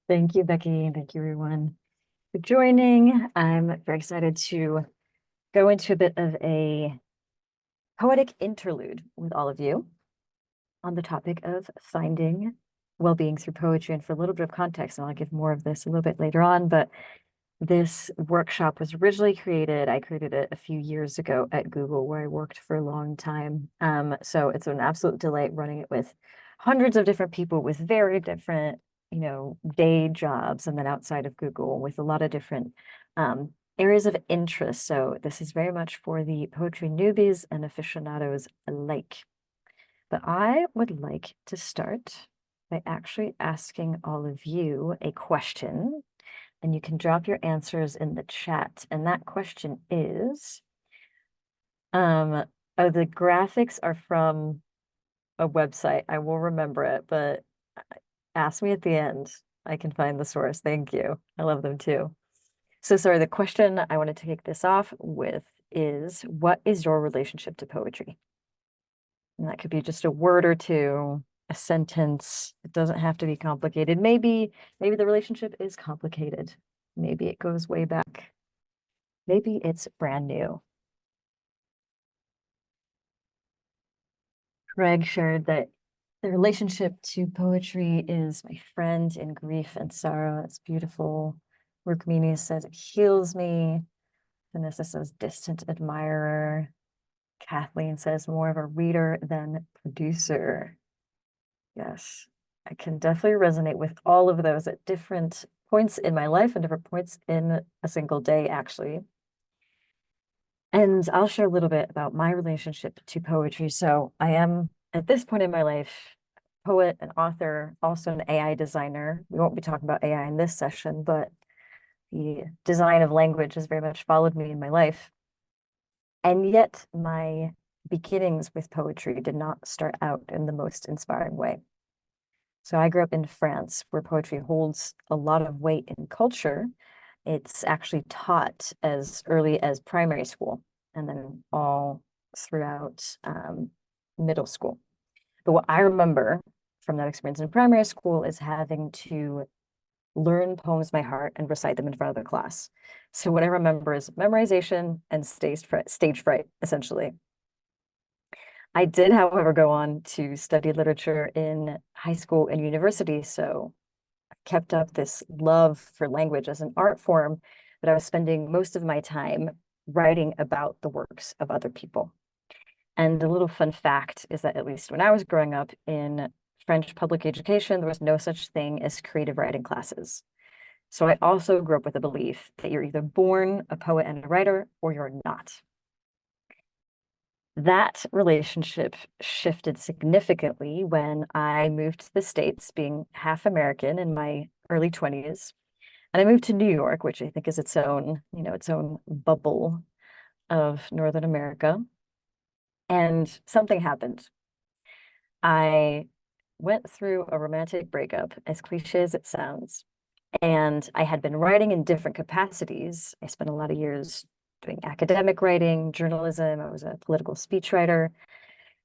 Thank you, Becky, and thank you, everyone, for joining. I'm very excited to go into a bit of a poetic interlude with all of you on the topic of finding well-being through poetry. And for a little bit of context, and I'll give more of this a little bit later on, but this workshop was originally created, I created it a few years ago at Google, where I worked for a long time. So it's an absolute delight running it with hundreds of different people with very different, day jobs, and then outside of Google with a lot of different areas of interest. So this is very much for the poetry newbies and aficionados alike. But I would like to start by actually asking all of you a question, and you can drop your answers in the chat. And that question is, oh, the graphics are from a website. I will remember it, but ask me at the end. I can find the source. Thank you. I love them too. So sorry, the question I wanted to kick this off with is, what is your relationship to poetry? And that could be just a word or two, a sentence. It doesn't have to be complicated. Maybe the relationship is complicated. Maybe it goes way back. Maybe it's brand new. Greg shared that the relationship to poetry is my friend in grief and sorrow. It's beautiful. Rukmini says it heals me. Vanessa says distant admirer. Kathleen says more of a reader than producer. Yes, I can definitely resonate with all of those at different points in my life and different points in a single day, actually. And I'll share a little bit about my relationship to poetry. So I am, at this point in my life, poet and author, also an AI designer. We won't be talking about AI in this session, but the design of language has very much followed me in my life. And yet my beginnings with poetry did not start out in the most inspiring way. So I grew up in France, where poetry holds a lot of weight in culture. It's actually taught as early as primary school and then all throughout middle school. But what I remember from that experience in primary school is having to learn poems by heart and recite them in front of the class. So what I remember is memorization and stage fright, essentially. I did, however, go on to study literature in high school and university, so I kept up this love for language as an art form, but I was spending most of my time writing about the works of other people. And a little fun fact is that, at least when I was growing up in French public education, there was no such thing as creative writing classes. So I also grew up with a belief that you're either born a poet and a writer or you're not. That relationship shifted significantly when I moved to the States, being half American in my early 20s. And I moved to New York, which I think is its own, its own bubble of Northern America. And something happened. I went through a romantic breakup, as cliche as it sounds, and I had been writing in different capacities. I spent a lot of years doing academic writing, journalism. I was a political speechwriter.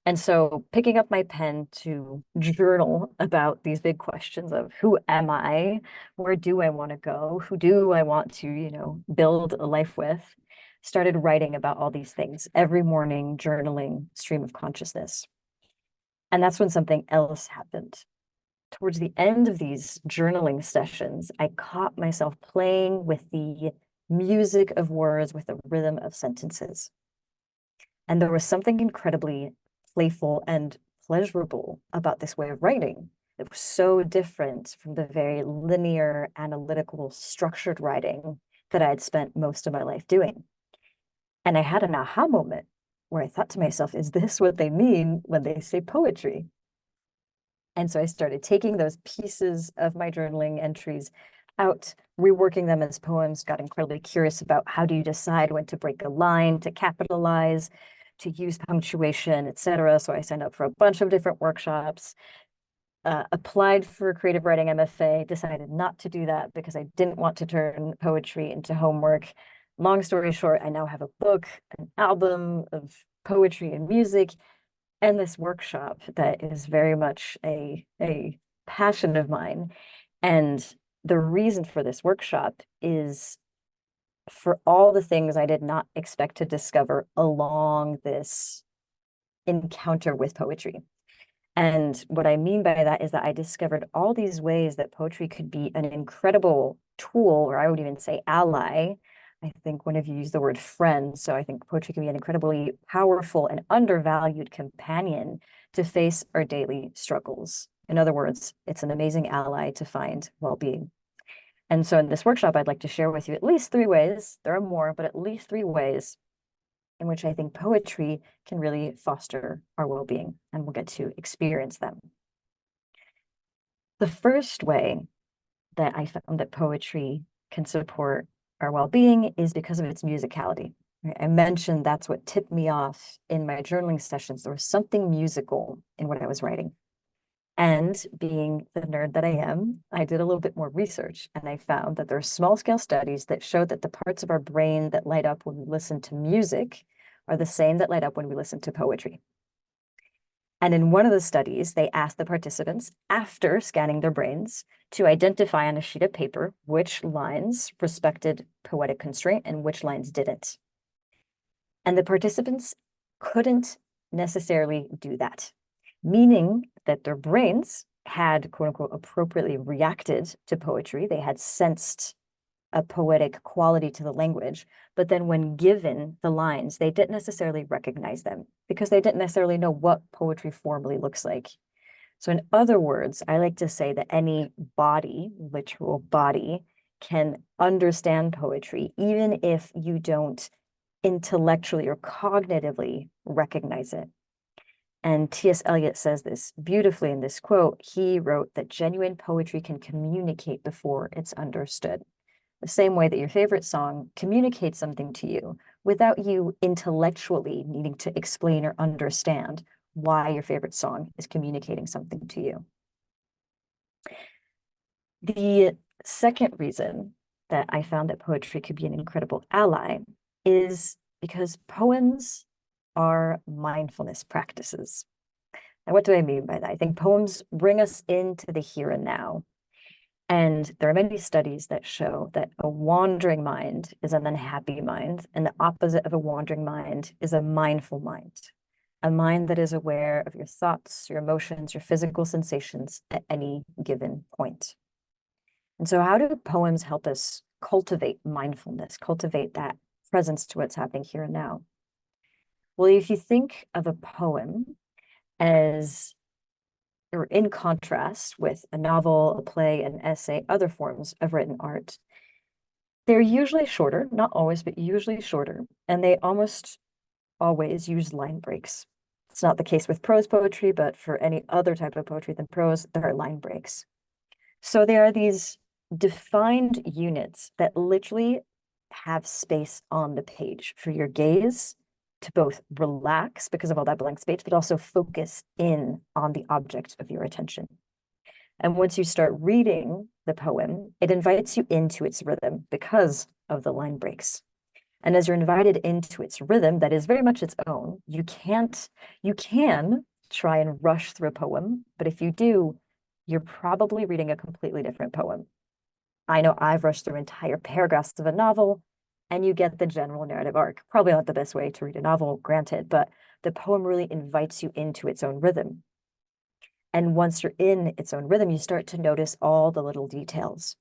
And so picking up my pen to journal about these big questions of who am I? Where do I want to go? Who do I want to, build a life with? Started writing about all these things every morning, journaling, stream of consciousness. And that's when something else happened. Towards the end of these journaling sessions, I caught myself playing with the music of words, with the rhythm of sentences. And there was something incredibly playful and pleasurable about this way of writing. It was so different from the very linear, analytical, structured writing that I had spent most of my life doing. And I had an aha moment where I thought to myself, is this what they mean when they say poetry? And so I started taking those pieces of my journaling entries out, reworking them as poems, got incredibly curious about how do you decide when to break a line, to capitalize, to use punctuation, etc. So I signed up for a bunch of different workshops, applied for creative writing MFA, decided not to do that because I didn't want to turn poetry into homework. Long story short, I now have a book, an album of poetry and music, and this workshop that is very much a passion of mine. And the reason for this workshop is for all the things I did not expect to discover along this encounter with poetry. And what I mean by that is that I discovered all these ways that poetry could be an incredible tool, or I would even say ally. I think one of you used the word friend. So I think poetry can be an incredibly powerful and undervalued companion to face our daily struggles. In other words, it's an amazing ally to find well-being. And so in this workshop, I'd like to share with you at least 3 ways. There are more, but at least 3 ways in which I think poetry can really foster our well-being, and we'll get to experience them. The first way that I found that poetry can support our well-being is because of its musicality. I mentioned that's what tipped me off in my journaling sessions. There was something musical in what I was writing. And being the nerd that I am, I did a little bit more research, and I found that there are small-scale studies that show that the parts of our brain that light up when we listen to music are the same that light up when we listen to poetry. And in one of the studies, they asked the participants, after scanning their brains, to identify on a sheet of paper which lines respected poetic constraint and which lines didn't. And the participants couldn't necessarily do that, meaning that their brains had, quote unquote, appropriately reacted to poetry. They had sensed a poetic quality to the language, but then when given the lines, they didn't necessarily recognize them because they didn't necessarily know what poetry formally looks like. So in other words, I like to say that any body, literal body, can understand poetry, even if you don't intellectually or cognitively recognize it. And T.S. Eliot says this beautifully in this quote. He wrote that genuine poetry can communicate before it's understood. The same way that your favorite song communicates something to you without you intellectually needing to explain or understand why your favorite song is communicating something to you. The second reason that I found that poetry could be an incredible ally is because poems are mindfulness practices. And what do I mean by that? I think poems bring us into the here and now. And there are many studies that show that a wandering mind is an unhappy mind, and the opposite of a wandering mind is a mindful mind, a mind that is aware of your thoughts, your emotions, your physical sensations at any given point. And so how do poems help us cultivate mindfulness, cultivate that presence to what's happening here and now? Well, if you think of a poem as, or in contrast with a novel, a play, an essay, other forms of written art, they're usually shorter, not always, but usually shorter, and they almost always use line breaks. It's not the case with prose poetry, but for any other type of poetry than prose, there are line breaks. So there are these defined units that literally have space on the page for your gaze to both relax because of all that blank space, but also focus in on the object of your attention. And once you start reading the poem, it invites you into its rhythm because of the line breaks. And as you're invited into its rhythm, that is very much its own, you can try and rush through a poem, but if you do, you're probably reading a completely different poem. I know I've rushed through entire paragraphs of a novel, and you get the general narrative arc. Probably not the best way to read a novel, granted, but the poem really invites you into its own rhythm. And once you're in its own rhythm, you start to notice all the little details,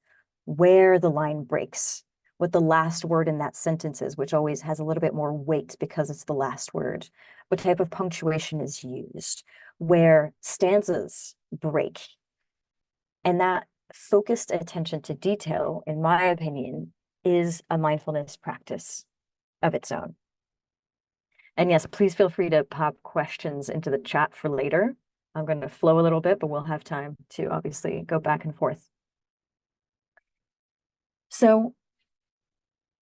where the line breaks, what the last word in that sentence is, which always has a little bit more weight because it's the last word, what type of punctuation is used, where stanzas break. And that focused attention to detail, in my opinion, is a mindfulness practice of its own. And yes, please feel free to pop questions into the chat for later. I'm going to flow a little bit, but we'll have time to obviously go back and forth. So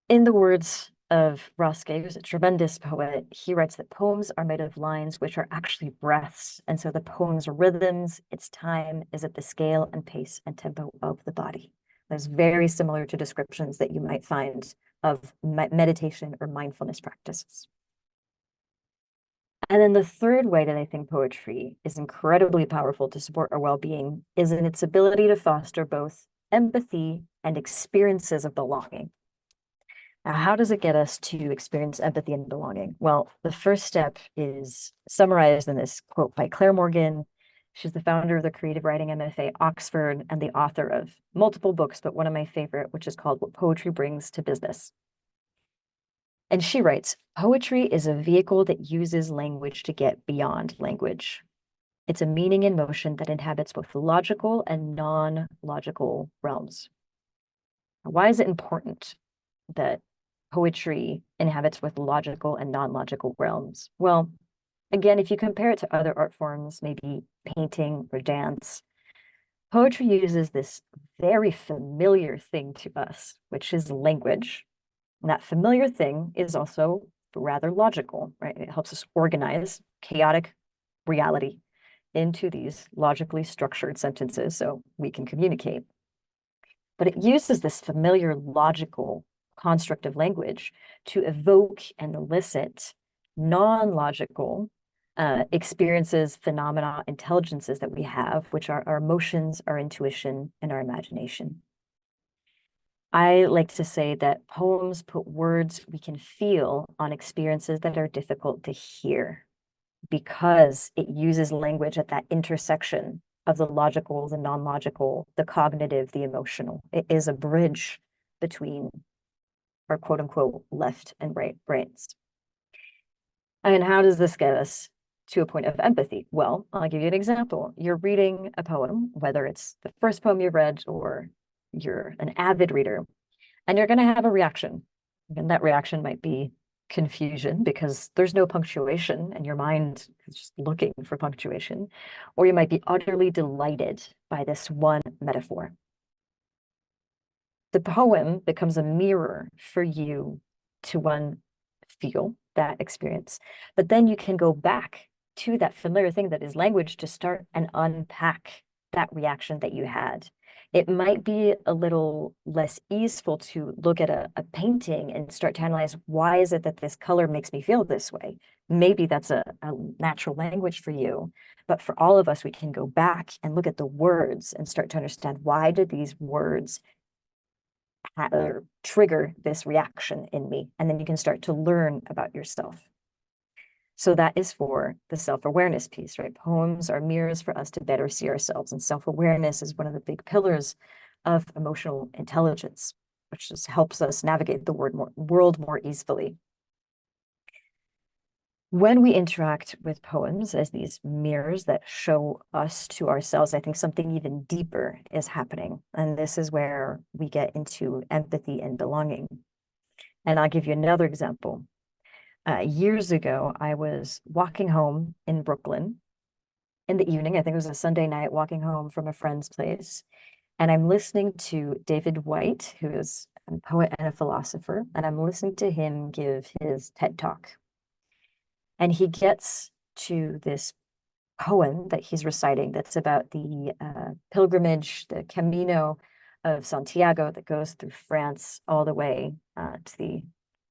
in the words of Roske, who's a tremendous poet, he writes that poems are made of lines which are actually breaths. And so the poem's rhythms, its time, is at the scale and pace and tempo of the body. That's very similar to descriptions that you might find of meditation or mindfulness practices. And then the third way that I think poetry is incredibly powerful to support our well-being is in its ability to foster both empathy and experiences of belonging. Now, how does it get us to experience empathy and belonging? Well, the first step is summarized in this quote by Claire Morgan. She's the founder of the Creative Writing MFA Oxford and the author of multiple books, but one of my favorite, which is called What Poetry Brings to Business. And she writes, poetry is a vehicle that uses language to get beyond language. It's a meaning in motion that inhabits both logical and non-logical realms. Why is it important that poetry inhabits both logical and non-logical realms? Well, again, if you compare it to other art forms, maybe painting or dance, poetry uses this very familiar thing to us, which is language. And that familiar thing is also rather logical, right? It helps us organize chaotic reality into these logically structured sentences so we can communicate. But it uses this familiar logical construct of language to evoke and elicit non-logical experiences, phenomena, intelligences that we have, which are our emotions, our intuition, and our imagination. I like to say that poems put words we can feel on experiences that are difficult to hear because it uses language at that intersection of the logical, the non-logical, the cognitive, the emotional. It is a bridge between our quote unquote left and right brains. And how does this get us to a point of empathy? Well, I'll give you an example. You're reading a poem, whether it's the first poem you've read or you're an avid reader, and you're going to have a reaction. And that reaction might be confusion because there's no punctuation and your mind is just looking for punctuation, or you might be utterly delighted by this one metaphor. The poem becomes a mirror for you to feel that experience, but then you can go back to that familiar thing that is language to start and unpack that reaction that you had. It might be a little less easeful to look at a painting and start to analyze, why is it that this color makes me feel this way? Maybe that's a natural language for you. But for all of us, we can go back and look at the words and start to understand, why did these words trigger this reaction in me? And then you can start to learn about yourself. So that is for the self-awareness piece, right? Poems are mirrors for us to better see ourselves. And self-awareness is one of the big pillars of emotional intelligence, which just helps us navigate the world more easily. When we interact with poems as these mirrors that show us to ourselves, I think something even deeper is happening. And this is where we get into empathy and belonging. And I'll give you another example. Years ago, I was walking home in Brooklyn in the evening. I think it was a Sunday night, walking home from a friend's place. And I'm listening to David Whyte, who is a poet and a philosopher. And I'm listening to him give his TED Talk. And he gets to this poem that he's reciting that's about the pilgrimage, the Camino of Santiago that goes through France all the way to the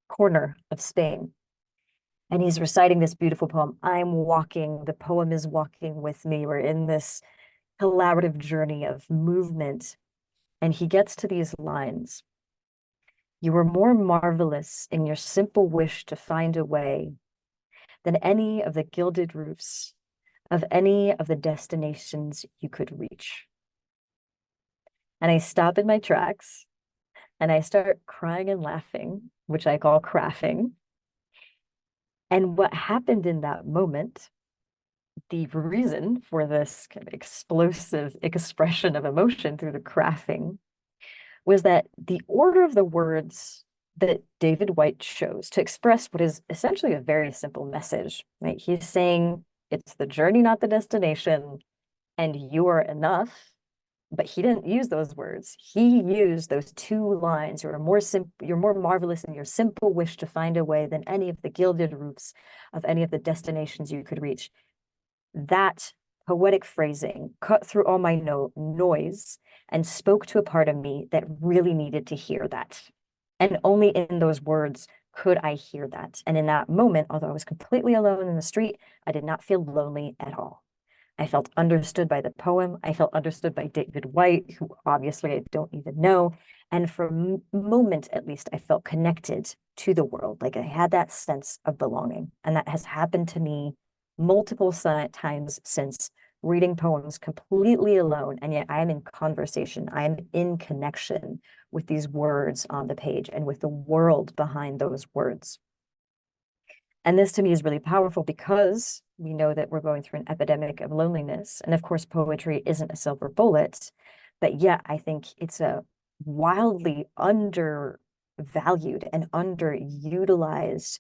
corner of Spain. And he's reciting this beautiful poem. I'm walking, the poem is walking with me. We're in this collaborative journey of movement. And he gets to these lines. You were more marvelous in your simple wish to find a way than any of the gilded roofs of any of the destinations you could reach. And I stop in my tracks and I start crying and laughing, which I call craffing. And what happened in that moment, the reason for this kind of explosive expression of emotion through the craffing, was that the order of the words that David Whyte chose to express what is essentially a very simple message, right? He's saying it's the journey, not the destination, and you are enough. But he didn't use those words. He used those two lines. You're more marvelous in your simple wish to find a way than any of the gilded roofs of any of the destinations you could reach. That poetic phrasing cut through all my noise and spoke to a part of me that really needed to hear that. And only in those words could I hear that. And in that moment, although I was completely alone in the street, I did not feel lonely at all. I felt understood by the poem. I felt understood by David White, who obviously I don't even know. And for a moment, at least, I felt connected to the world. Like I had that sense of belonging. And that has happened to me multiple times since reading poems completely alone. And yet I am in conversation. I am in connection with these words on the page and with the world behind those words. And this to me is really powerful because we know that we're going through an epidemic of loneliness. And of course, poetry isn't a silver bullet, but yet I think it's a wildly undervalued and underutilized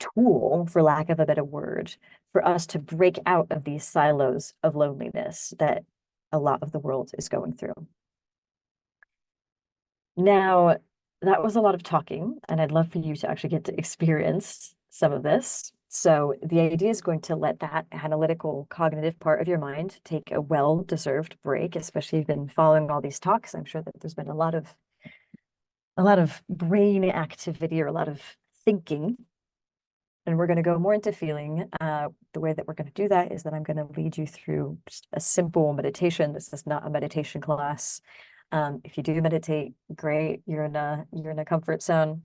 tool, for lack of a better word, for us to break out of these silos of loneliness that a lot of the world is going through. Now, that was a lot of talking, and I'd love for you to actually get to experience some of this. So the idea is going to let that analytical cognitive part of your mind take a well-deserved break, especially if you've been following all these talks. I'm sure that there's been a lot of brain activity or a lot of thinking. And we're going to go more into feeling. The way that we're going to do that is that I'm going to lead you through just a simple meditation. This is not a meditation class. If you do meditate, great, you're in a comfort zone.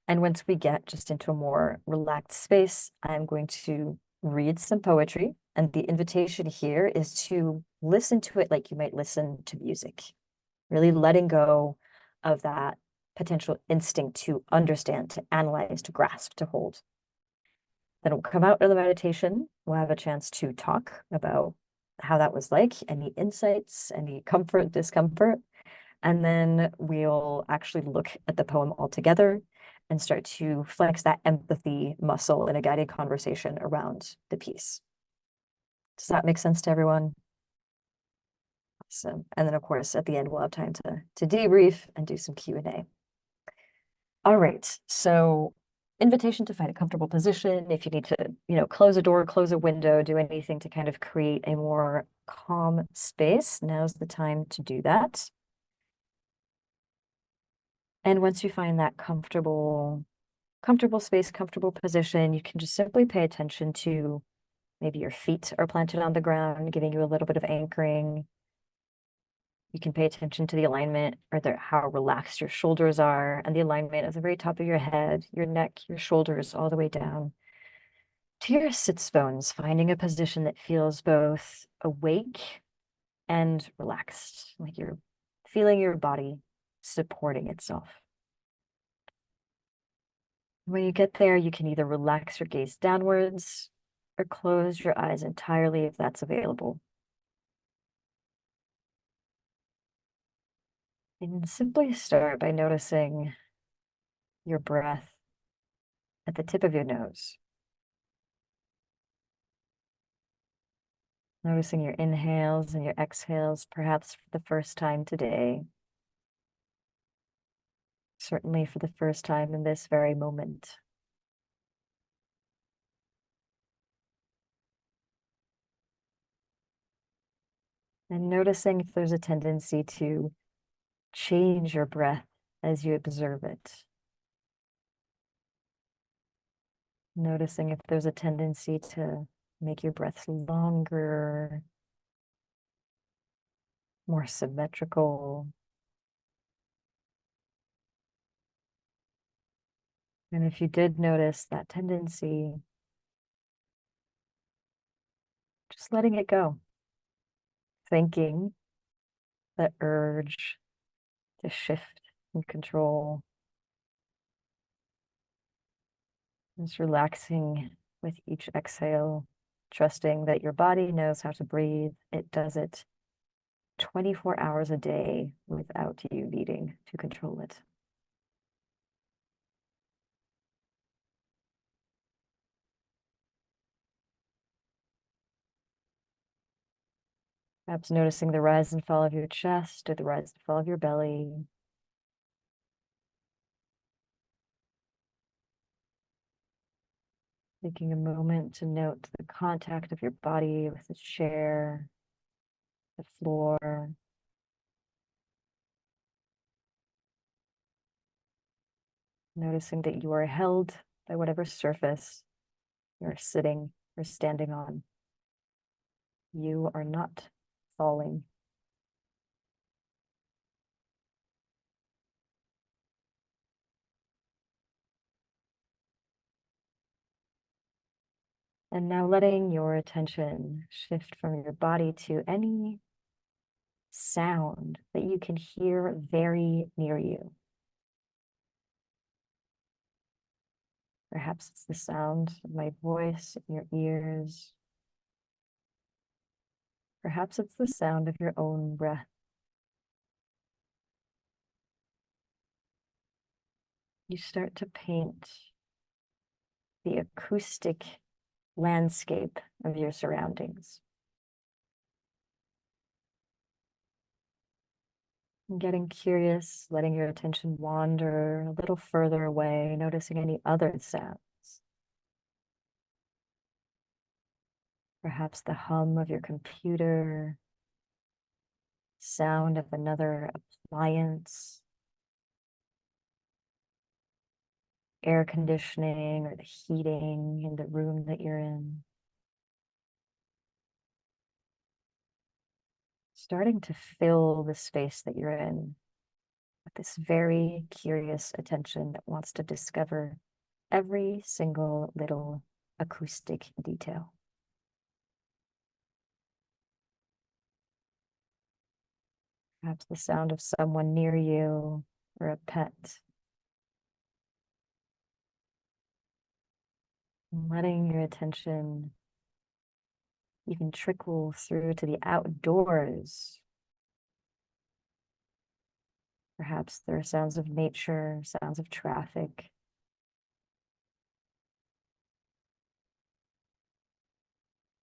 And once we get just into a more relaxed space, I'm going to read some poetry. And the invitation here is to listen to it like you might listen to music, really letting go of that potential instinct to understand, to analyze, to grasp, to hold. Then we'll come out of the meditation. We'll have a chance to talk about how that was like, any insights, any comfort, discomfort. And then we'll actually look at the poem altogether and start to flex that empathy muscle in a guided conversation around the piece. Does that make sense to everyone? Awesome. And then, of course, at the end, we'll have time to debrief and do some Q&A. All right. So invitation to find a comfortable position. If you need to, close a door, close a window, do anything to kind of create a more calm space, now's the time to do that. And once you find that comfortable space, comfortable position, you can just simply pay attention to maybe your feet are planted on the ground, giving you a little bit of anchoring. You can pay attention to the alignment or how relaxed your shoulders are and the alignment at the very top of your head, your neck, your shoulders, all the way down to your sits bones, finding a position that feels both awake and relaxed, like you're feeling your body supporting itself. When you get there, you can either relax your gaze downwards or close your eyes entirely if that's available. And simply start by noticing your breath at the tip of your nose. Noticing your inhales and your exhales, perhaps for the first time today. Certainly for the first time in this very moment. And noticing if there's a tendency to change your breath as you observe it. Noticing if there's a tendency to make your breaths longer, more symmetrical. And if you did notice that tendency, just letting it go. Thinking that urge to shift and control. Just relaxing with each exhale, trusting that your body knows how to breathe. It does it 24 hours a day without you needing to control it. Perhaps noticing the rise and fall of your chest or the rise and fall of your belly. Taking a moment to note the contact of your body with the chair, the floor. Noticing that you are held by whatever surface you're sitting or standing on. You are not falling. And now letting your attention shift from your body to any sound that you can hear very near you. Perhaps it's the sound of my voice in your ears. Perhaps it's the sound of your own breath. You start to paint the acoustic landscape of your surroundings. And getting curious, letting your attention wander a little further away, noticing any other sounds. Perhaps the hum of your computer, sound of another appliance, air conditioning or the heating in the room that you're in. Starting to fill the space that you're in with this very curious attention that wants to discover every single little acoustic detail. Perhaps the sound of someone near you or a pet. Letting your attention even trickle through to the outdoors. Perhaps there are sounds of nature, sounds of traffic.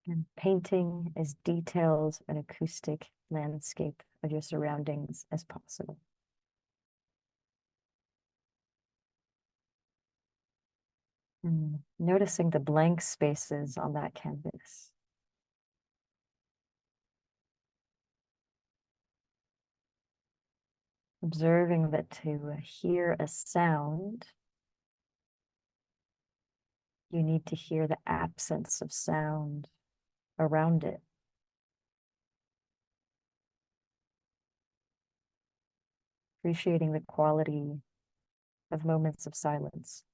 And painting as detailed an acoustic landscape of your surroundings as possible. Noticing the blank spaces on that canvas. Observing that to hear a sound, you need to hear the absence of sound around it. Appreciating the quality of moments of silence.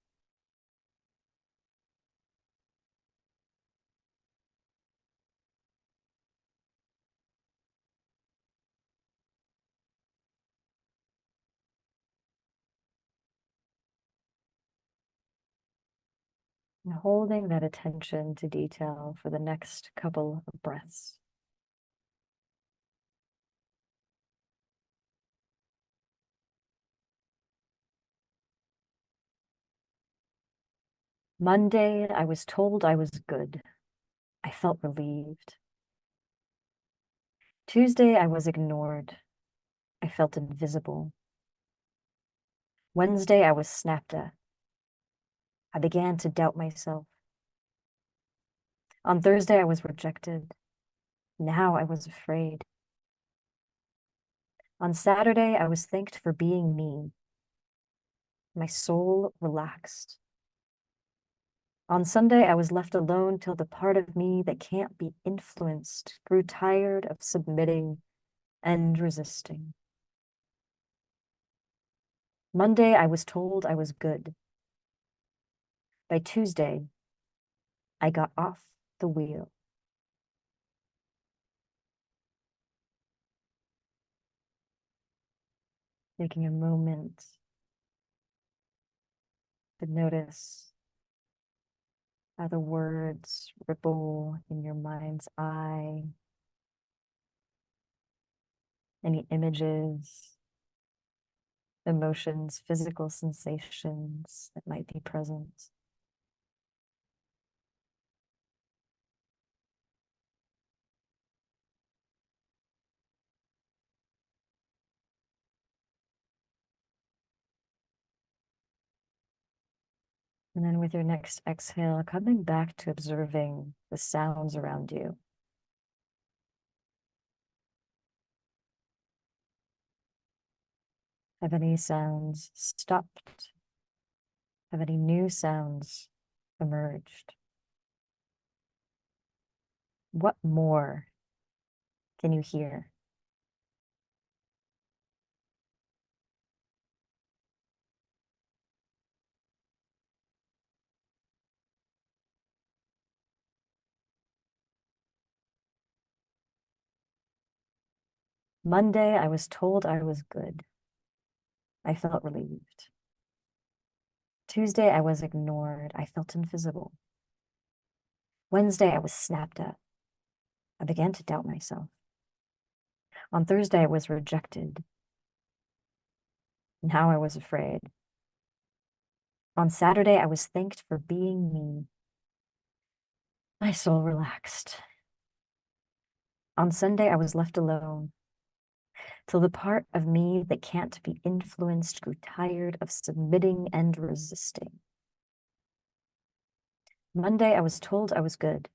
And holding that attention to detail for the next couple of breaths. Monday, I was told I was good. I felt relieved. Tuesday, I was ignored. I felt invisible. Wednesday, I was snapped at. I began to doubt myself. On Thursday, I was rejected. Now I was afraid. On Saturday, I was thanked for being me. My soul relaxed. On Sunday, I was left alone till the part of me that can't be influenced grew tired of submitting and resisting. Monday, I was told I was good. By Tuesday, I got off the wheel. Taking a moment to notice how the words ripple in your mind's eye, any images, emotions, physical sensations that might be present. And then with your next exhale, coming back to observing the sounds around you. Have any sounds stopped? Have any new sounds emerged? What more can you hear? Monday, I was told I was good. I felt relieved. Tuesday, I was ignored. I felt invisible. Wednesday, I was snapped at. I began to doubt myself. On Thursday, I was rejected. Now I was afraid. On Saturday, I was thanked for being me. My soul relaxed. On Sunday, I was left alone, till the part of me that can't be influenced grew tired of submitting and resisting. Monday, I was told I was good.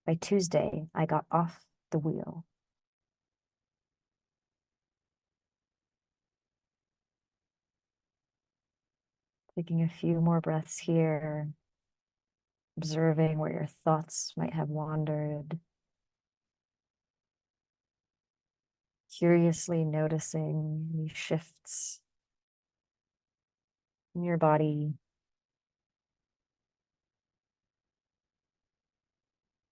By Tuesday, I got off the wheel. Taking a few more breaths here, observing where your thoughts might have wandered, curiously noticing any shifts in your body,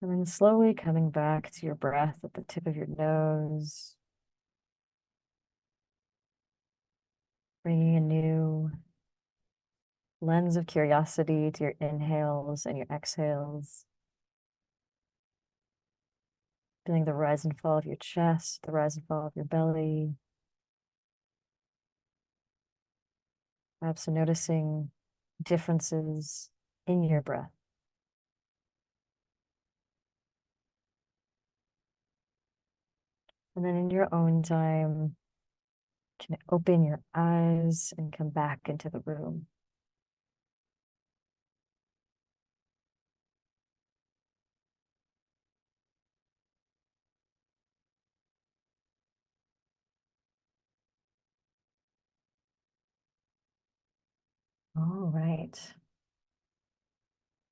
and then slowly coming back to your breath at the tip of your nose, bringing a new lens of curiosity to your inhales and your exhales. Feeling the rise and fall of your chest, the rise and fall of your belly. Perhaps noticing differences in your breath. And then in your own time, can open your eyes and come back into the room. All right.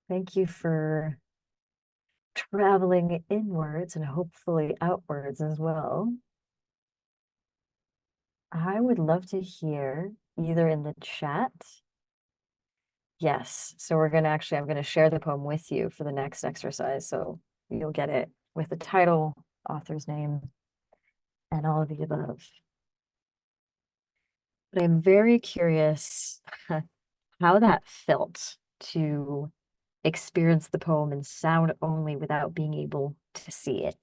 Thank you for traveling inwards and hopefully outwards as well. I would love to hear either in the chat. Yes. So I'm going to share the poem with you for the next exercise. So you'll get it with the title, author's name, and all of the above. But I'm very curious how that felt to experience the poem in sound only without being able to see it.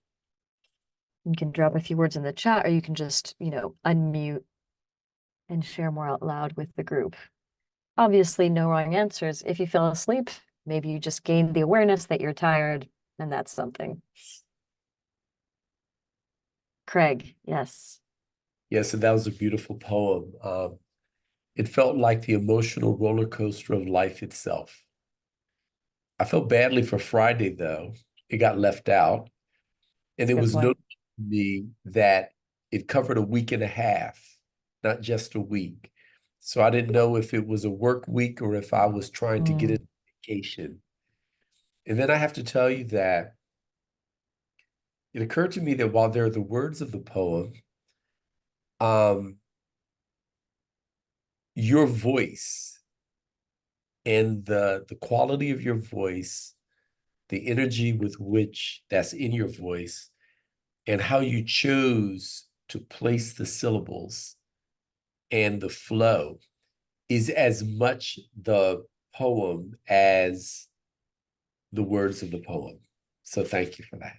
You can drop a few words in the chat, or you can just, unmute and share more out loud with the group. Obviously, no wrong answers. If you fell asleep, maybe you just gained the awareness that you're tired, and that's something. Craig, yes. Yes, and that was a beautiful poem. It felt like the emotional roller coaster of life itself. I felt badly for Friday, though. It got left out. And it Good was point. notable to me that it covered a week and a half, not just a week. So I didn't know if it was a work week or if I was trying to get a vacation. And then I have to tell you that it occurred to me that while there are the words of the poem, um, your voice and the quality of your voice, the energy with which that's in your voice, and how you chose to place the syllables and the flow is as much the poem as the words of the poem. So thank you for that.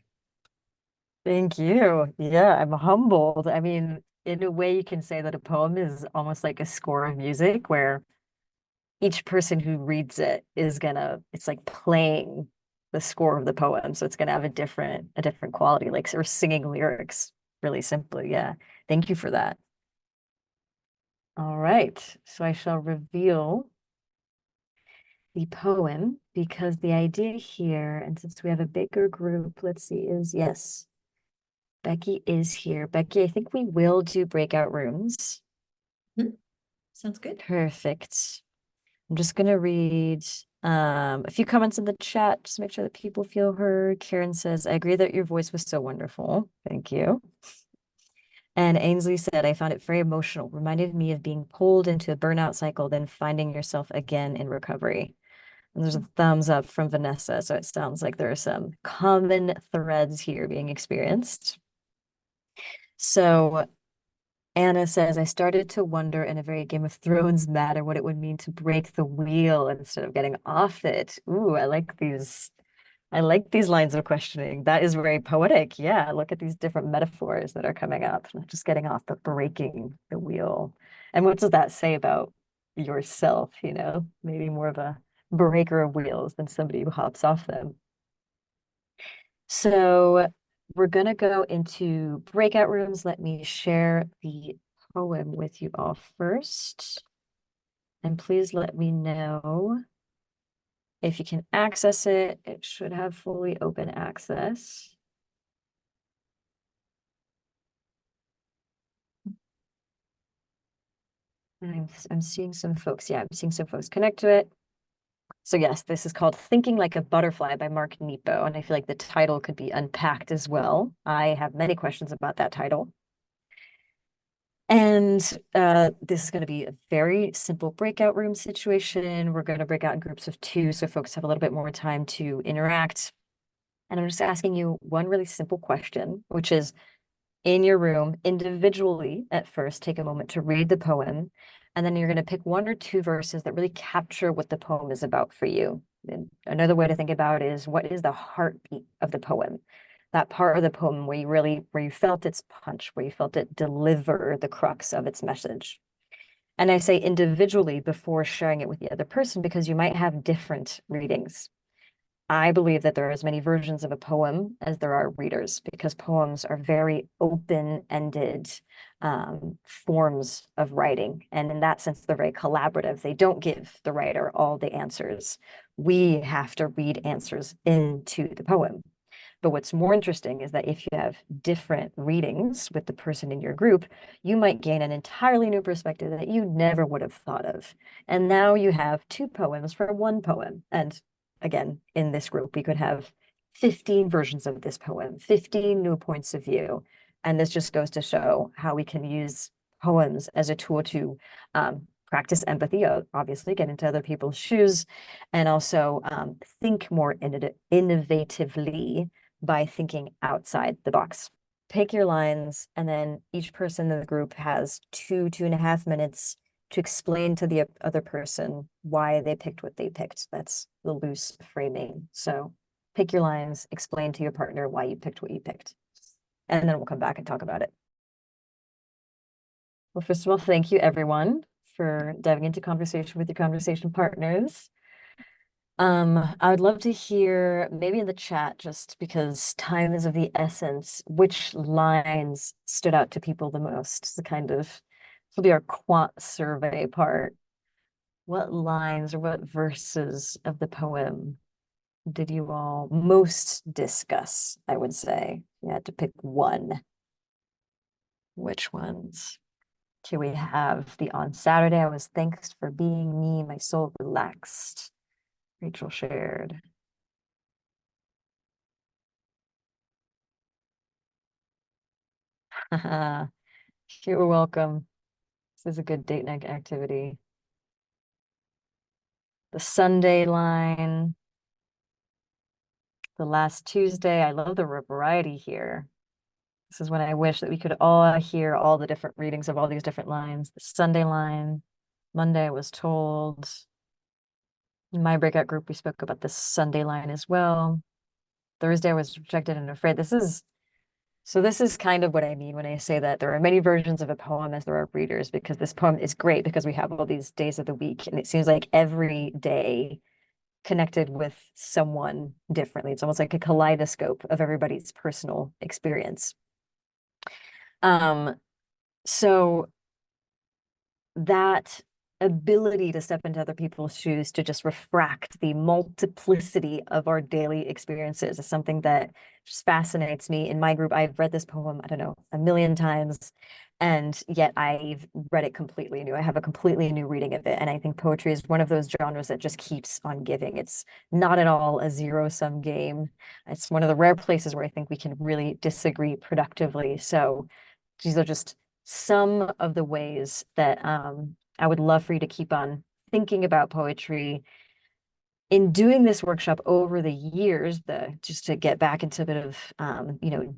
Thank you. Yeah, I'm humbled. I mean, in a way, you can say that a poem is almost like a score of music where each person who reads it it's like playing the score of the poem. So it's gonna have a different quality, like we're singing lyrics really simply. Yeah. Thank you for that. All right. So I shall reveal the poem because the idea here, and since we have a bigger group, let's see, is yes. Becky is here. Becky, I think we will do breakout rooms. Sounds good. Perfect. I'm just going to read A few comments in the chat, just to make sure that people feel heard. Karen says, I agree that your voice was so wonderful. Thank you. And Ainsley said, I found it very emotional, reminded me of being pulled into a burnout cycle, then finding yourself again in recovery. And there's a thumbs up from Vanessa. So it sounds like there are some common threads here being experienced. So Anna says, I started to wonder in a very Game of Thrones matter what it would mean to break the wheel instead of getting off it. Ooh, I like these. I like these lines of questioning. That is very poetic. Yeah, look at these different metaphors that are coming up. Not just getting off, but breaking the wheel. And what does that say about yourself, you know? Maybe more of a breaker of wheels than somebody who hops off them. So we're gonna go into breakout rooms. Let me share the poem with you all first. And please let me know if you can access it. It should have fully open access. And I'm seeing some folks. Yeah, I'm seeing some folks connect to it. So yes, this is called Thinking Like a Butterfly by Mark Nepo. And I feel like the title could be unpacked as well. I have many questions about that title. And this is going to be a very simple breakout room situation. We're going to break out in groups of two so folks have a little bit more time to interact. And I'm just asking you one really simple question, which is in your room individually at first, take a moment to read the poem. And then you're going to pick one or two verses that really capture what the poem is about for you. And another way to think about it is what is the heartbeat of the poem? That part of the poem where you felt its punch, where you felt it deliver the crux of its message. And I say individually before sharing it with the other person because you might have different readings. I believe that there are as many versions of a poem as there are readers because poems are very open-ended forms of writing. And in that sense, they're very collaborative. They don't give the writer all the answers. We have to read answers into the poem. But what's more interesting is that if you have different readings with the person in your group, you might gain an entirely new perspective that you never would have thought of. And now you have two poems for one poem. And again, in this group, we could have 15 versions of this poem, 15 new points of view. And this just goes to show how we can use poems as a tool to practice empathy, obviously, get into other people's shoes, and also think more innovatively by thinking outside the box. Pick your lines, and then each person in the group has 2.5 minutes to explain to the other person why they picked what they picked. That's the loose framing. So pick your lines, explain to your partner why you picked what you picked, and then we'll come back and talk about it. Well, first of all, thank you everyone for diving into conversation with your conversation partners. I would love to hear maybe in the chat, just because time is of the essence, which lines stood out to people the most. It's the kind of, this will be our quant survey part. What lines or what verses of the poem did you all most discuss, I would say? You had to pick one. Which ones? Okay, we have the on Saturday, I was thanks for being me, my soul relaxed. Rachel shared. You're welcome. This is a good date night activity. The Sunday line, the last Tuesday. I love the variety here. This is when I wish that we could all hear all the different readings of all these different lines. The Sunday line, Monday I was told. In my breakout group, we spoke about the Sunday line as well. Thursday I was rejected and afraid. This is kind of what I mean when I say that there are many versions of a poem as there are readers, because this poem is great because we have all these days of the week, and it seems like every day connected with someone differently. It's almost like a kaleidoscope of everybody's personal experience. So that ability to step into other people's shoes to just refract the multiplicity of our daily experiences is something that just fascinates me. In my group, I've read this poem, I don't know, a million times, and yet I've read it completely new. I have a completely new reading of it. And I think poetry is one of those genres that just keeps on giving. It's not at all a zero-sum game. It's one of the rare places where I think we can really disagree productively. So these are just some of the ways that I would love for you to keep on thinking about poetry. In doing this workshop over the years, just to get back into a bit of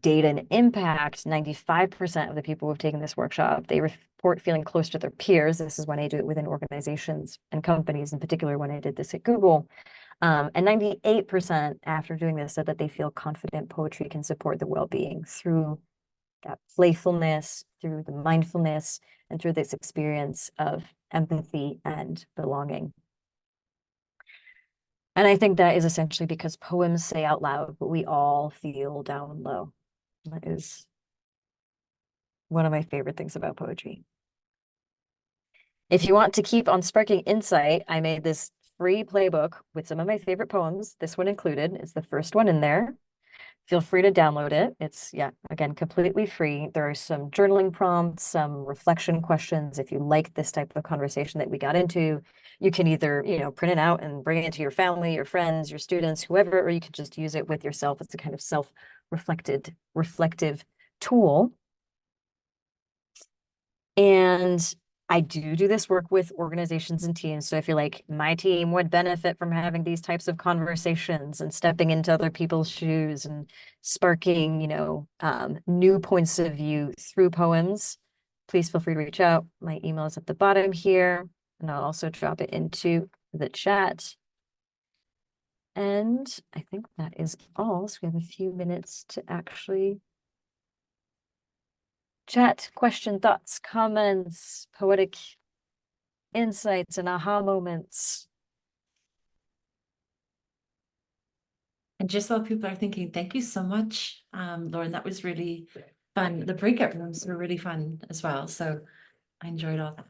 data and impact, 95% of the people who've taken this workshop, they report feeling close to their peers. This is when I do it within organizations and companies, in particular when I did this at Google. And 98% after doing this said that they feel confident poetry can support the well-being through that playfulness, through the mindfulness, and through this experience of empathy and belonging. And I think that is essentially because poems say out loud what we all feel down low. That is one of my favorite things about poetry. If you want to keep on sparking insight, I made this free playbook with some of my favorite poems, this one included. It's the first one in there. Feel free to download it. It's, yeah, again, completely free. There are some journaling prompts, some reflection questions. If you like this type of conversation that we got into, you can either, print it out and bring it to your family, your friends, your students, whoever, or you could just use it with yourself. It's a kind of reflective tool. And I do this work with organizations and teams. So I feel like my team would benefit from having these types of conversations and stepping into other people's shoes and sparking, new points of view through poems. Please feel free to reach out. My email is at the bottom here, and I'll also drop it into the chat. And I think that is all. So we have a few minutes to actually chat, question, thoughts, comments, poetic insights, and aha moments. And just while people are thinking, thank you so much, Lauren, that was really fun. The breakout rooms were really fun as well. So I enjoyed all that.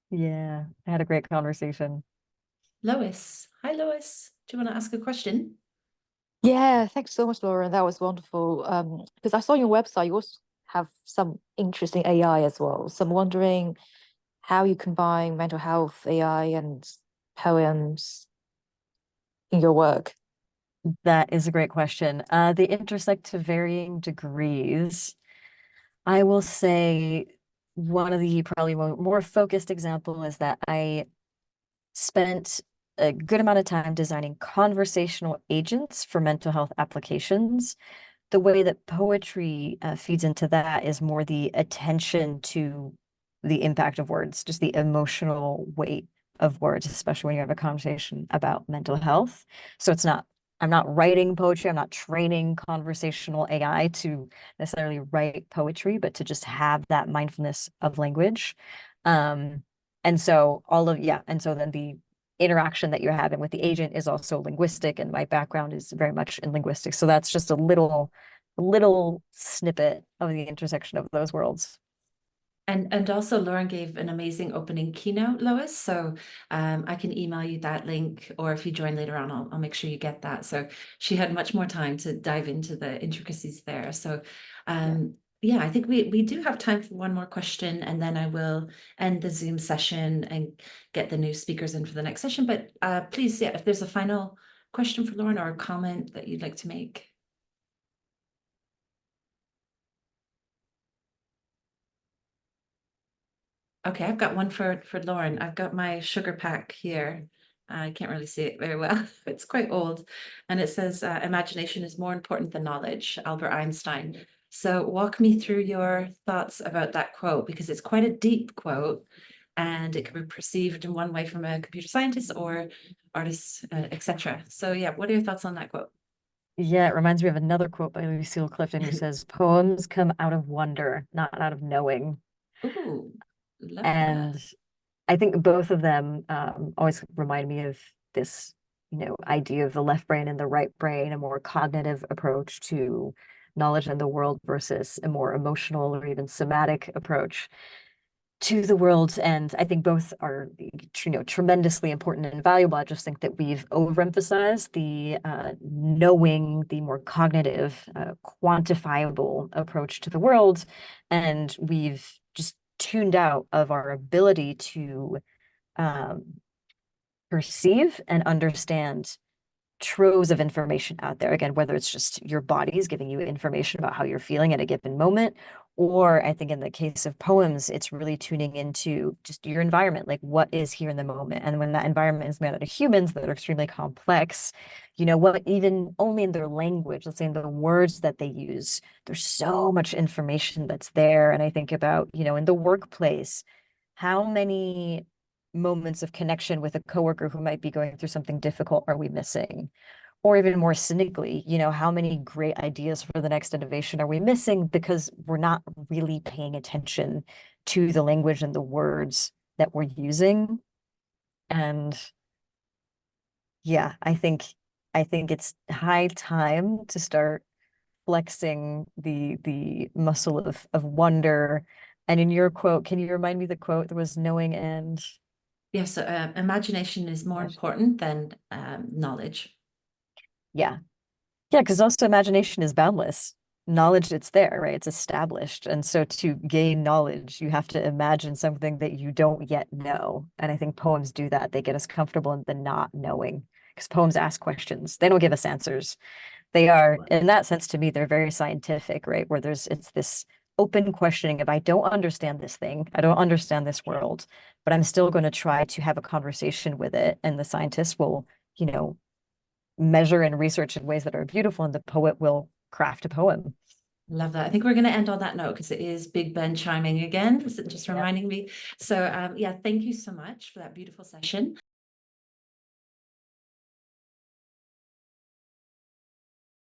Yeah, I had a great conversation. Lois. Hi, Lois. Do you want to ask a question? Yeah, thanks so much, Laura. That was wonderful. Because I saw on your website you also have some interesting AI as well. So I'm wondering how you combine mental health, AI, and poems in your work. That is a great question. They intersect to varying degrees. I will say one of the probably more focused example is that I spent a good amount of time designing conversational agents for mental health applications. The way that poetry feeds into that is more the attention to the impact of words, just the emotional weight of words, especially when you have a conversation about mental health. So I'm not writing poetry, I'm not training conversational AI to necessarily write poetry, but to just have that mindfulness of language. And so and so then the interaction that you're having with the agent is also linguistic, and my background is very much in linguistics. So that's just a little snippet of the intersection of those worlds. And also Lauren gave an amazing opening keynote, Lois. So I can email you that link, or if you join later on, I'll make sure you get that. So she had much more time to dive into the intricacies there. So yeah, I think we do have time for one more question, and then I will end the Zoom session and get the new speakers in for the next session. But please, yeah, if there's a final question for Lauren or a comment that you'd like to make. Okay, I've got one for Lauren. I've got my sugar pack here. I can't really see it very well. It's quite old. And it says, imagination is more important than knowledge, Albert Einstein. So walk me through your thoughts about that quote, because it's quite a deep quote and it can be perceived in one way from a computer scientist or artists, etc. So yeah, what are your thoughts on that quote? Yeah, it reminds me of another quote by Lucille Clifton who says, "Poems come out of wonder, not out of knowing." Ooh, love And that. I think both of them always remind me of this, idea of the left brain and the right brain, a more cognitive approach to knowledge in the world versus a more emotional or even somatic approach to the world. And I think both are, tremendously important and valuable. I just think that we've overemphasized the knowing, the more cognitive, quantifiable approach to the world. And we've just tuned out of our ability to perceive and understand troves of information out there. Again, whether it's just your body's giving you information about how you're feeling at a given moment, or I think in the case of poems, it's really tuning into just your environment, like what is here in the moment. And when that environment is made out of humans that are extremely complex, what even only in their language, let's say in the words that they use, there's so much information that's there. And I think about, in the workplace, how many moments of connection with a coworker who might be going through something difficult are we missing? Or even more cynically, how many great ideas for the next innovation are we missing because we're not really paying attention to the language and the words that we're using? And yeah, I think it's high time to start flexing the muscle of wonder. And in your quote, can you remind me the quote? There was knowing and Yeah, so imagination is more important than knowledge. yeah. Yeah, because also imagination is boundless. Knowledge, it's there, right? It's established. And so to gain knowledge, you have to imagine something that you don't yet know. And I think poems do that. They get us comfortable in the not knowing, because poems ask questions. They don't give us answers. They are, in that sense, to me, they're very scientific, right? Where it's this open questioning of, I don't understand this thing. I don't understand this world, but I'm still going to try to have a conversation with it. And the scientists will, measure and research in ways that are beautiful, and the poet will craft a poem. Love that. I think we're going to end on that note because it is Big Ben chiming again, just reminding me. So yeah, thank you so much for that beautiful session.